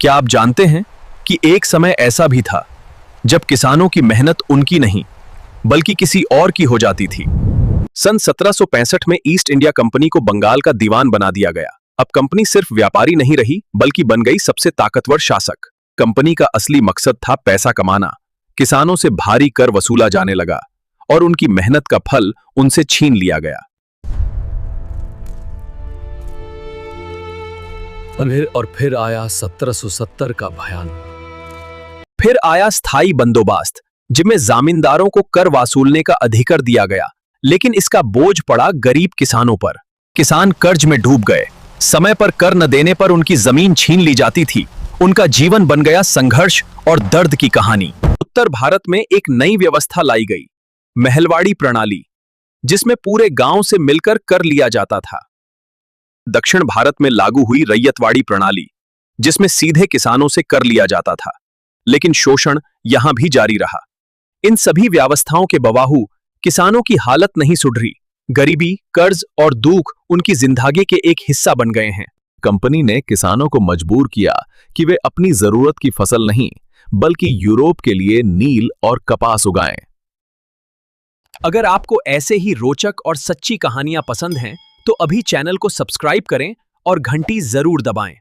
क्या आप जानते हैं कि एक समय ऐसा भी था जब किसानों की मेहनत उनकी नहीं बल्कि किसी और की हो जाती थी। सन 1765 में ईस्ट इंडिया कंपनी को बंगाल का दीवान बना दिया गया। अब कंपनी सिर्फ व्यापारी नहीं रही बल्कि बन गई सबसे ताकतवर शासक। कंपनी का असली मकसद था पैसा कमाना। किसानों से भारी कर वसूला जाने लगा और उनकी मेहनत का फल उनसे छीन लिया गया। और फिर आया 1770 का भयान। फिर आया स्थायी बंदोबस्त, जिसमें जामींदारों को कर वसूलने का अधिकार दिया गया, लेकिन इसका बोझ पड़ा गरीब किसानों पर। किसान कर्ज में डूब गए। समय पर कर न देने पर उनकी जमीन छीन ली जाती थी। उनका जीवन बन गया संघर्ष और दर्द की कहानी। उत्तर भारत में एक नई व्यवस्था लाई गई, महलवाड़ी प्रणाली, जिसमें पूरे गांव से मिलकर कर लिया जाता था। दक्षिण भारत में लागू हुई रैयतवाड़ी प्रणाली, जिसमें सीधे किसानों से कर लिया जाता था, लेकिन शोषण यहां भी जारी रहा। इन सभी व्यवस्थाओं के बावजूद किसानों की हालत नहीं सुधरी। गरीबी, कर्ज और दुख उनकी जिंदगी के एक हिस्सा बन गए हैं। कंपनी ने किसानों को मजबूर किया कि वे अपनी जरूरत की फसल नहीं बल्कि यूरोप के लिए नील और कपास उगाएं। अगर आपको ऐसे ही रोचक और सच्ची कहानियां पसंद हैं तो अभी चैनल को सब्सक्राइब करें और घंटी जरूर दबाएं।